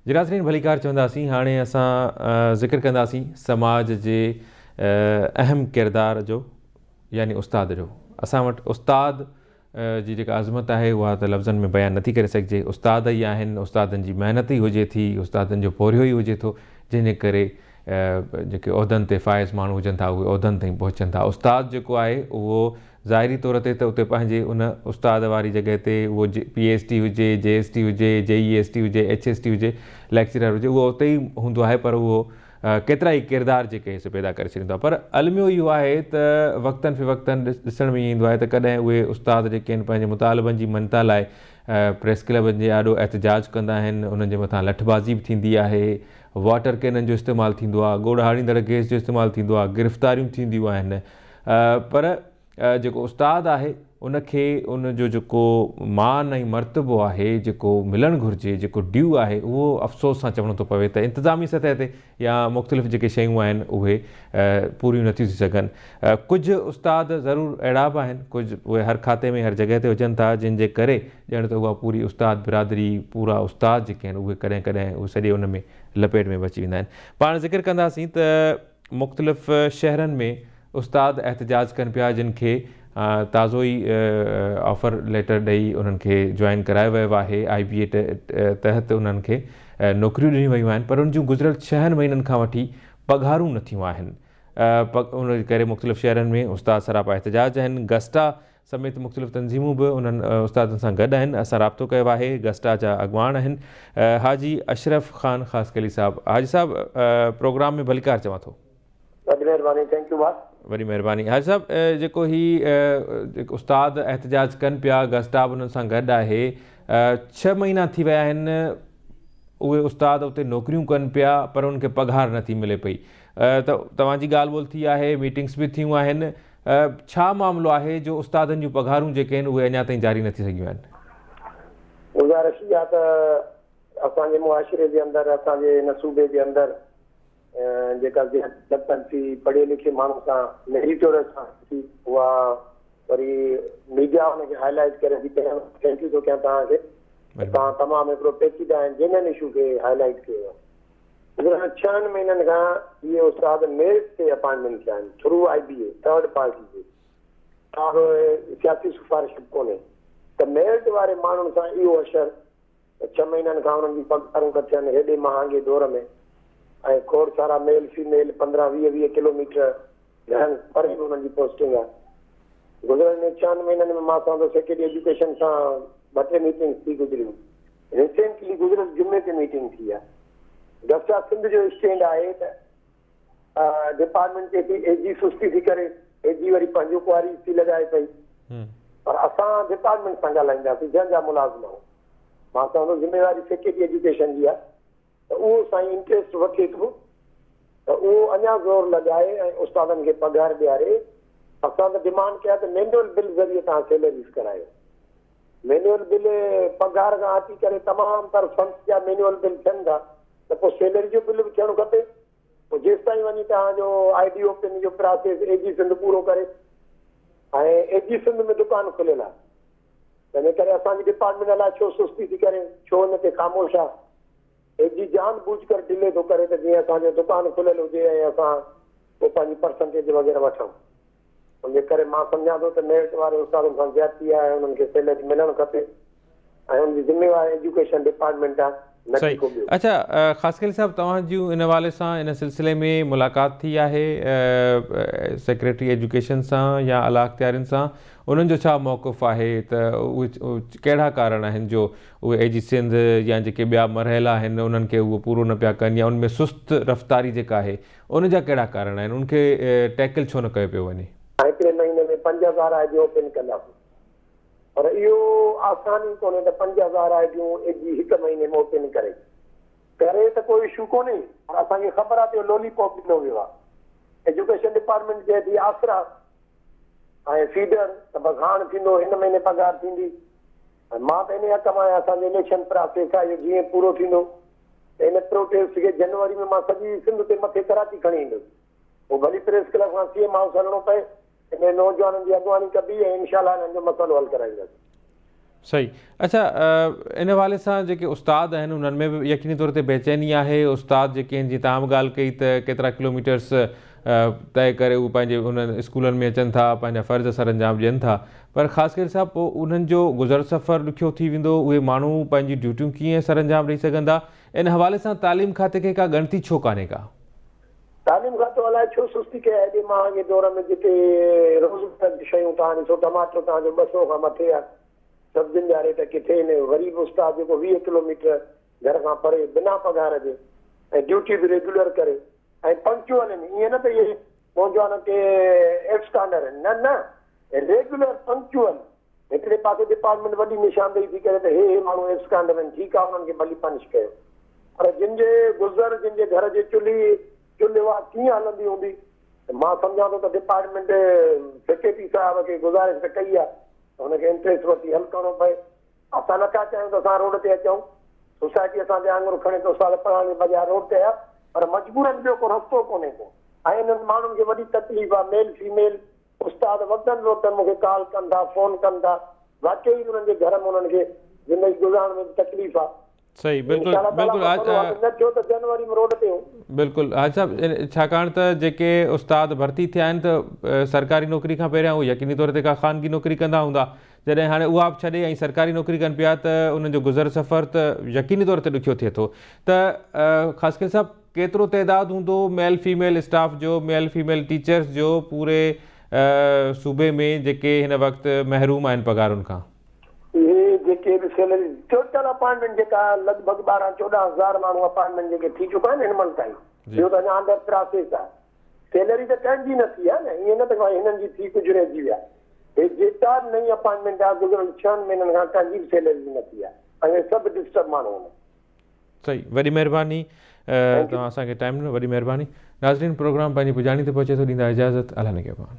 जी नाज़रीन भलीकार चवंदासीं। हाणे असां ज़िक्र कंदासीं समाज जे अहम किरदार जो यानी उस्ताद जो। असां वटि उस्ताद जी जेका अज़मत आहे उहा त लफ़्ज़नि में बयानु नथी करे सघिजे। उस्ताद ई आहिनि, उस्तादनि जी महिनत ई हुजे थी, उस्तादनि जो पोरियो ई हुजे थो, जंहिंजे करे जेके उहिदनि ते फ़ाइज़ माण्हू हुजनि था उहे उहिदनि ताईं पहुचनि था। उस्ताद जेको आहे उहो ज़ाहिरी तौर ते त उते पंहिंजे उन उस्ताद वारी जॻह ते उहो PhD हुजे, JST हुजे, JEST हुजे, HST हुजे, लेक्चरर हुजे, उहो उते ई हूंदो आहे, पर उहो केतिरा ई किरदार जेके हिसे पैदा करे छॾींदो आहे। पर अलमियो इहो आहे त वक़्तनि फ़वक़्तनि ॾिसण में ईंदो आहे त कॾहिं उहे उस्ताद जेके आहिनि पंहिंजे मुतालबनि जी मनता लाइ प्रेस क्लबनि जे ॾाढो एहतजाज कंदा आहिनि, उन्हनि जे मथां लठबाज़ी बि थींदी आहे, वाटर कैनन जो इस्तेमालु थींदो आहे, ॻोड़ हाड़ींदड़ गैस जो इस्तेमालु थींदो आहे, गिरफ़्तारियूं थींदियूं आहिनि। पर जेको उस्ताद आहे उनखे उनजो जेको मान ऐं मर्तबो आहे, जेको मिलणु घुरिजे, जेको ड्यू आहे, उहो अफ़सोस सां चवणो थो पवे त इंतिज़ामी सतह ते या मुख़्तलिफ़ जेके शयूं आहिनि उहे पूरियूं नथियूं थी सघनि। कुझु उस्ताद ज़रूरु अहिड़ा बि आहिनि, कुझु उहे हर खाते में हर जॻह ते हुजनि था, जंहिंजे करे ॼण त उहा पूरी उस्ताद बिरादरी, पूरा उस्ताद जेके आहिनि उहे कॾहिं कॾहिं उहे सॼे उन में लपेट में अची वेंदा आहिनि। पाण ज़िक्र कंदासीं त मुख़्तलिफ़ शहरनि में उस्ताद एहतजाज कनि पिया, जिन खे ताज़ो ई ऑफ़र लेटर ॾेई उन्हनि खे जॉइन करायो वियो आहे। IBA तहत उन्हनि खे नौकरियूं ॾिनियूं वियूं आहिनि, पर उन जूं गुज़िरियल 6 महीननि खां वठी पघारूं न थियूं आहिनि। उन करे मुख़्तलिफ़ शहरनि में उस्ताद सरापा एहतजाज आहिनि। गस्टा समेत मुख़्तलिफ़ तंज़ीमूं बि उन्हनि उस्तादनि सां गॾु आहिनि। असां राब्तो कयो आहे, गस्टा जा अॻवान आहिनि हाजी अशरफ ख़ान ख़ासकली साहब। हाजी साहब प्रोग्राम में भलीकार चवां थो। वॾी महिरबानी। हाजी साहब जेको जेको उस्ताद एहतजाज कनि पिया, गस्टा बि उन्हनि सां गॾु आहे, 6 महीना थी विया आहिनि उहे उस्ताद उते नौकरियूं कनि पिया, पर उनखे पघार नथी मिले पई। त तव्हांजी ॻाल्हि ॿोल थी आहे, मीटिंग्स बि थियूं आहिनि, छा मामिलो आहे जो उस्तादनि जूं पघारूं जेके आहिनि उहे अञा ताईं जारी नथी सघियूं आहिनि? गुज़ारिश इहा त असांजे मुआशिरे जे अंदरि, असांजे हिन सूबे जे अंदरि जेका थी पढ़े लिखे माण्हू सां मेरिटोरियस सां थी, उहा वरी मीडिया हुनखे हाईलाइट करे थी। थैंक यू थो कयां तव्हांखे, तव्हां तमामु हिकिड़ो पेचीदा आहिनि जिन इशू खे हाईलाइट कयो आहे। गुज़िरियल 6 महीननि खां इहे उस्ताद मेरिट ते अपॉइंटमेंट थिया आहिनि थ्रू IBA थर्ड पार्टी जे, सियासी सिफारिश कोन्हे। त मेरिट वारे माण्हुनि सां इहो असर 6 महीननि खां उन्हनि जी पघारूं थियनि हेॾे महांगे दौर में, ऐं खोड़ सारा मेल फीमेल 15-20 किलोमीटर रहनि परे उन्हनि जी पोस्टिंग आहे। गुज़िरियल 6 महीननि में मां तव्हांजो सेक्रेटरी एजुकेशन सां 2-3 मीटिंग्स थी गुज़रियूं। रिसेंटली गुज़िरियल जुमे ते मीटिंग थी आहे। गस्टा सिंध जो स्टैंड आहे त डिपार्टमेंट ते AG सुस्ती थी करे AG वरी पंहिंजो कुआरी थी लॻाए पई, पर असां डिपार्टमेंट सां ॻाल्हाईंदासीं जंहिंजा मुलाज़िम आहियूं। मां तव्हांजो ज़िम्मेवारी सेक्रेटरी एजुकेशन जी आहे, त उहो साईं इंट्रस्ट वठे थो त उहो अञा ज़ोर लॻाए ऐं उस्तादनि खे पघार ॾियारे। असां त डिमांड कया त मैनुअल बिल ज़रिए तव्हां सैलरीज़ करायो। मैनुअल बिल पघार खां अची करे तमामु तर फंड्स जा मैनुअल बिल थियनि था, त पोइ सैलरी जो बिल बि थियणु खपे। पोइ जेसि ताईं वञी तव्हांजो ID ओपन जो प्रोसेस AG सिंध पूरो करे, ऐं AG सिंध में दुकान खुलियल आहे, त इन करे असांजी डिपार्टमेंट अलाए छो सुस्ती थी करे, छो हिन ते ख़ामोश आहे। AG जान बूझ कर डिले थो करे त जीअं असांजो दुकान खुलियल हुजे ऐं असां पोइ पंहिंजी परसेंटेज वग़ैरह वठूं। उनजे करे मां सम्झां थो त मेरिट वारे उस्तादनि सां ज़्यादती आहे, उन्हनि खे सैलरी मिलणु खपे ऐं उनजी ज़िम्मेवारी एजुकेशन डिपार्टमेंट आहे। अच्छा ख़ासकली साहब, तव्हां जूं इन हवाले सां इन सिलसिले में मुलाक़ात थी आहे सेक्रेटरी एजुकेशन सां या अला अख़्तियारियुनि सां? उन्हनि जो छा मौक़िफ़ आहे त उहे कहिड़ा कारण आहिनि जो उहे AG सिंध या जेके ॿिया मरहल आहिनि उन्हनि खे उहो पूरो न पिया कनि, या उनमें सुस्त रफ़्तारी जेका आहे उनजा कहिड़ा कारण आहिनि? उनखे टैकल छो न कयो पियो वञे? हिकिड़े महीने में 5000 ID ओपन कंदासीं, पर इहो आसानी कोन्हे त 5000 आइडियूं AG हिकु महीने में ओपन करे त कोई इशू कोन्हे, पर असांखे ख़बर आहे त लॉलीपॉप ॾिनो वियो आहे। एजुकेशन डिपार्टमेंट चए थी आसरा ऐं फीडर त बसि हाणे थींदो, हिन महीने पघार थींदी। मां त इन हक़ मां असांजो इलेक्शन प्रोसेस आहे, इहो जीअं पूरो थींदो त इन प्रोटेस्ट खे जनवरी में मां सॼी सिंध ते मथे कराची खणी ईंदुसि। पोइ भली प्रेस क्लब खां CM हाउस हलणो पए, इन नौजवाननि जी अॻुवानी कबी ऐं इनशाला हिननि जो मसइलो हल कराईंदासीं। सही। अच्छा, इन हवाले सां जेके उस्ताद आहिनि उन्हनि में बि यकीनी तौर ते बेचैनी आहे। उस्ताद जेके आहिनि, जीअं तव्हां बि ॻाल्हि कई त केतिरा किलोमीटर्स तय करे उहे पंहिंजे उन्हनि स्कूलनि में अचनि था, पंहिंजा फ़र्ज़ सर अंजाम ॾियनि था, पर ख़ासि करे सां पोइ उन्हनि जो गुज़र सफ़र ॾुखियो थी वेंदो। उहे माण्हू पंहिंजी ड्यूटियूं कीअं सर अंजाम ॾेई सघंदा? इन हवाले सां तालीम खाते खे का ॻणती छो कान्हे का? तालीम खातो अलाए छो सुस्ती कई आहे। महांगे दौर में जेके रोज़मर्रा जी शयूं तव्हां ॾिसो, टमाटो तव्हांजो 200 खां मथे आहे, सब्जियुनि जा रेट किथे आहिनि। वरी बि उस्ताद जेको 20 किलोमीटर घर खां परे बिना पघार जे ऐं ड्यूटी बि रेगुलर करे ऐं पंक्चुअल आहिनि। ईअं न त इहे नौजवान के एब्सकांडर आहिनि, न न, रेगुलर पंक्चुअल। हिकिड़े पासे डिपार्टमेंट वॾी निशानदेही थी करे त हे माण्हू एब्सकांडर आहिनि, ठीकु आहे, उन्हनि खे भली पनिश कयो। पर जिन जे गुज़र, जिन जे घर जी चुल्ह कीअं हलंदी हूंदी, मां सम्झां थो त डिपार्टमेंट सेक्रेटरी साहिब खे गुज़ारिश त कई आहे, हुनखे इंट्रेस्ट वठी हल करिणो पए। असां नथा चाहियूं त असां रोड ते अचूं, सोसाइटी असांजे आङुर खणे थो साल पढ़ण जे बजाय रोड ते आहे, पर मजबूरनि ॿियो को रस्तो कोन्हे को। ऐं इन्हनि माण्हुनि खे वॾी तकलीफ़ आहे। मेल फीमेल उस्ताद वक़्तनि वक़्तनि मूंखे कॉल कनि था, फ़ोन कनि था। वाकई उन्हनि जे घर में उन्हनि खे ज़िंदगी गुज़ारण में तकलीफ़ आहे। सही, बिल्कुलु बिल्कुलु। न थियो त जनवरी में रोड ते हूं। बिल्कुलु हाजी साहब, छाकाणि त जेके उस्ताद भर्ती थिया आहिनि त सरकारी नौकिरी खां पहिरियां उहे यकीनी तौर ते का ख़ानगी नौकिरी कंदा हूंदा। जॾहिं हाणे उहा बि छॾे ऐं सरकारी नौकिरी कनि पिया त उन्हनि जो गुज़र सफ़र त यकीनी तौर ते ॾुखियो थिए थो। त ख़ासि करे साहब, केतिरो तइदादु हूंदो मेल फीमेल स्टाफ जो, मेल फीमेल टीचर्स जो पूरे सूबे में जेके हिन वक़्तु महरूम आहिनि पघारुनि खां? इहे जेके बि सैलरी टोटल अपॉइंटमेंट जेका लॻभॻि 12-14 हज़ार माण्हू अपॉइंटमेंट जेके थी चुका आहिनि हिन महिल ताईं, ॿियो त अञा अंडर प्रोसेस आहे। सैलरी त कंहिंजी न थी आहे न, ईअं न त हिननि जी थी कुझु रहिजी विया। हे जेका नई अपॉइंटमेंट आहे गुज़िरियल 6 महीननि खां कंहिंजी बि सैलरी न थी आहे, ऐं सभु डिस्टर्ब माण्हू आहिनि। सही, वॾी महिरबानी तव्हां असांखे टाइम ॾिनो, वॾी महिरबानी। नाज़रीन, प्रोग्राम पंहिंजी पुॼाणी ते पहुचे थो, ॾींदा इजाज़त। अल्लाह निगहबान।